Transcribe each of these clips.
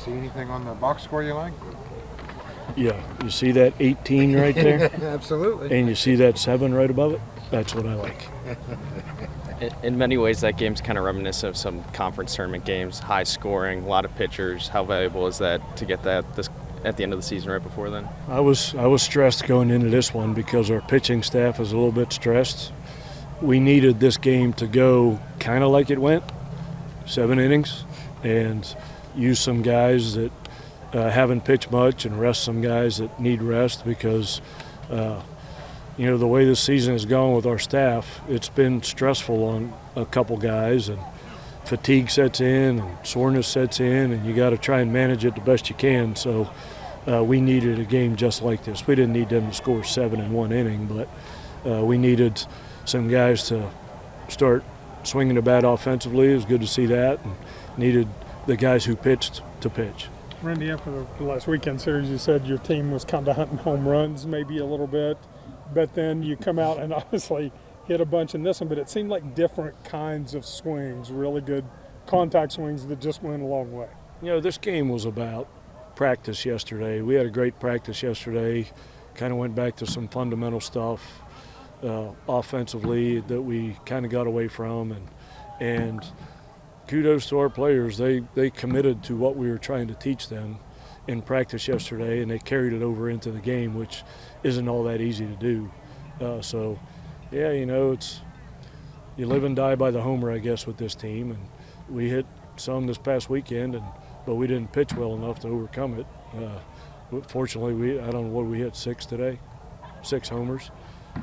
See anything on the box score you like? Yeah, you see that 18 right there? Absolutely. And you see that 7 right above it? That's what I like. In many ways, that game's kind of reminiscent of some conference tournament games, high scoring, a lot of pitchers. How valuable is that to get that at the end of the season right before then? I was stressed going into this one because our pitching staff is a little bit stressed. We needed this game to go kind of like it went, 7 innings, and use some guys that haven't pitched much and rest some guys that need rest because the way this season has gone with our staff, it's been stressful on a couple guys, and fatigue sets in and soreness sets in, and you got to try and manage it the best you can. So we needed a game just like this. We didn't need them to score 7 in 1 inning, but we needed some guys to start swinging the bat offensively. It was good to see that, and needed the guys who pitched to pitch. Randy, after the last weekend series, you said your team was kind of hunting home runs maybe a little bit, but then you come out and obviously hit a bunch in this one, but it seemed like different kinds of swings, really good contact swings that just went a long way. This game was about practice yesterday. We had a great practice yesterday, kind of went back to some fundamental stuff offensively that we kind of got away from, and kudos to our players. They committed to what we were trying to teach them in practice yesterday, and they carried it over into the game, which isn't all that easy to do. It's you live and die by the homer, I guess, with this team. And we hit some this past weekend, but we didn't pitch well enough to overcome it. Fortunately, I don't know what we hit, 6 today, 6 homers.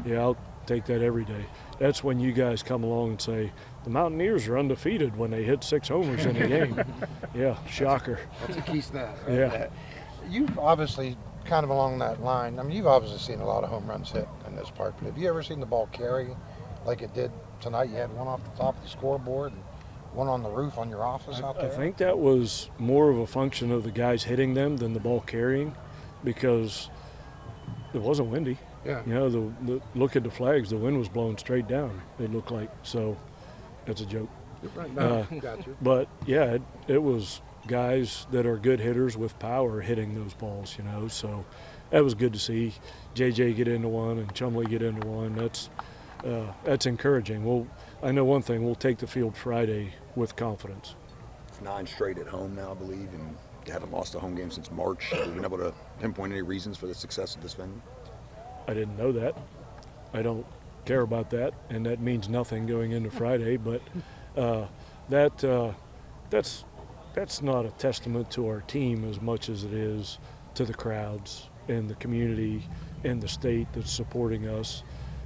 Yeah, I'll take that every day. That's when you guys come along and say, the Mountaineers are undefeated when they hit 6 homers in a game. Yeah, shocker. That's a key stat. Right? Yeah. You've obviously kind of along that line. I mean, you've obviously seen a lot of home runs hit in this park, but have you ever seen the ball carry like it did tonight? You had one off the top of the scoreboard and one on the roof on your office out there. I think that was more of a function of the guys hitting them than the ball carrying, because it wasn't windy. Yeah. The look at the flags, the wind was blowing straight down, it looked like. So that's a joke. Right. No, got you. But, yeah, it was guys that are good hitters with power hitting those balls, So that was good to see JJ get into one and Chumley get into one. That's encouraging. I know one thing, we'll take the field Friday with confidence. It's 9 straight at home now, I believe, and you haven't lost a home game since March. Have you been able to pinpoint any reasons for the success of this venue? I didn't know that. I don't care about that, and that means nothing going into Friday. But that's not a testament to our team as much as it is to the crowds and the community and the state that's supporting us.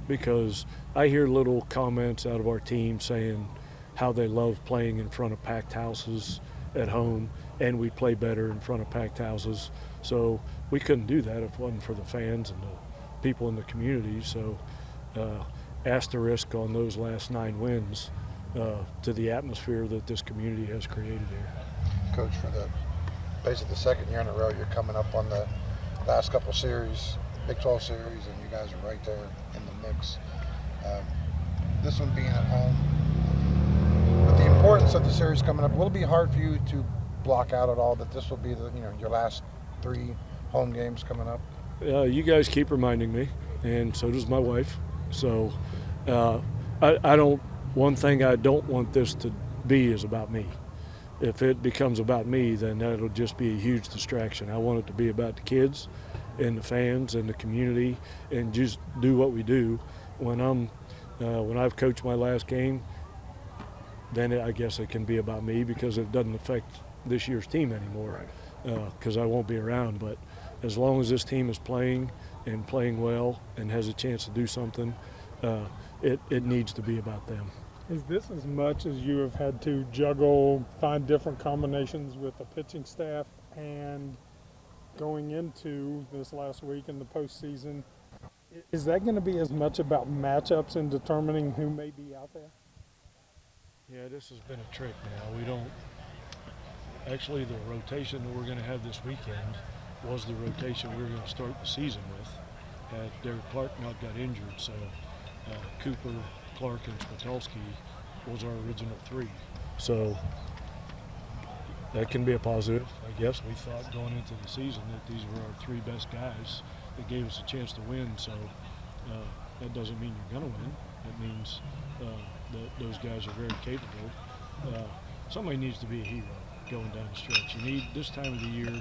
Because I hear little comments out of our team saying how they love playing in front of packed houses at home, and we play better in front of packed houses. So we couldn't do that if it wasn't for the fans and the people in the community. So asterisk on those last 9 wins to the atmosphere that this community has created here. Coach, for basically the second year in a row, you're coming up on the last couple series, Big 12 series, and you guys are right there in the mix. This one being at home, with the importance of the series coming up, will it be hard for you to block out at all that this will be your last 3 home games coming up? You guys keep reminding me, and so does my wife. So one thing I don't want this to be is about me. If it becomes about me, then that'll just be a huge distraction. I want it to be about the kids and the fans and the community, and just do what we do. When I've coached my last game, then I guess it can be about me, because it doesn't affect this year's team anymore, because I won't be around. But as long as this team is playing and playing well and has a chance to do something, it needs to be about them. Is this as much as you have had to juggle, find different combinations with the pitching staff, and going into this last week in the postseason, is that going to be as much about matchups and determining who may be out there? Yeah, this has been a trick now. We don't – actually, the rotation that we're going to have this weekend was the rotation we were going to start the season with. Had Derek Clark not got injured, so Cooper, Clark, and Spitolsky was our original 3. So that can be a positive. I guess we thought going into the season that these were our three best guys that gave us a chance to win. So that doesn't mean you're going to win. It means that those guys are very capable. Somebody needs to be a hero going down the stretch. You need, this time of the year,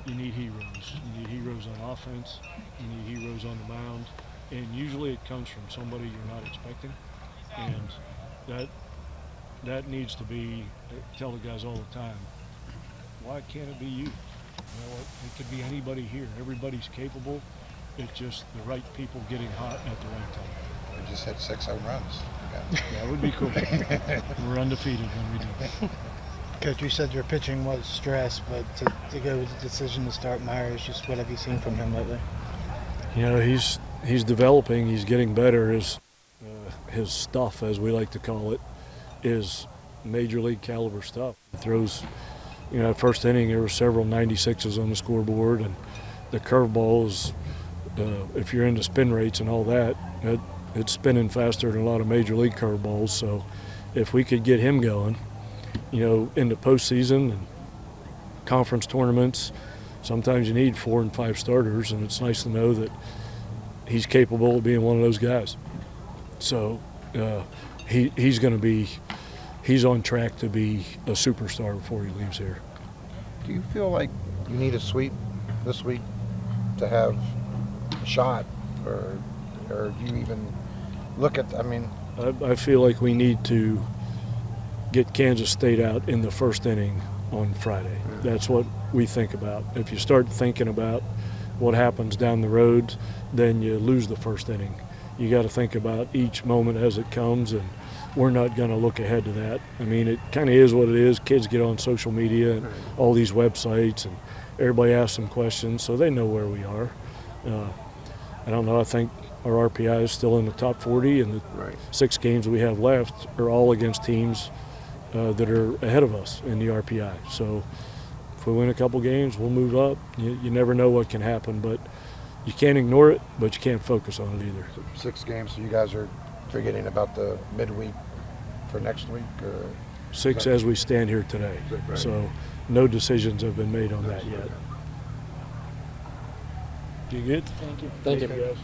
you need heroes. You need heroes on offense. You need heroes on the mound. And usually it comes from somebody you're not expecting. And that needs to be, I tell the guys all the time, why can't it be you? You know, it could be anybody here. Everybody's capable. It's just the right people getting hot at the right time. We just hit 6 home runs. That would be cool. We're undefeated when we do. Coach, you said your pitching was stressed, but to go with the decision to start Myers, just what have you seen from him lately? You know, he's developing. He's getting better. His stuff, as we like to call it, is major league caliber stuff. He throws, you know, first inning there were several 96s on the scoreboard, and the curveballs, if you're into spin rates and all that, it's spinning faster than a lot of major league curveballs. So if we could get him going, you know, into postseason and conference tournaments, sometimes you need 4 and 5 starters, and it's nice to know that he's capable of being one of those guys. So he's on track to be a superstar before he leaves here. Do you feel like you need a sweep this week to have a shot, or do you even look at? I mean, I feel like we need to get Kansas State out in the first inning on Friday. That's what we think about. If you start thinking about what happens down the road, then you lose the first inning. You got to think about each moment as it comes, and we're not going to look ahead to that. I mean, it kind of is what it is. Kids get on social media and all these websites, and everybody asks them questions, so they know where we are. I don't know. I think our RPI is still in the top 40, and the 6 games we have left are all against teams that are ahead of us in the RPI. So if we win a couple games, we'll move up. You never know what can happen, but you can't ignore it, but you can't focus on it either. 6 games, so you guys are forgetting about the midweek for next week? Or 6 as we stand here today. Right. So no decisions have been made on that yet. You good? Thank you. Thank you. Guys.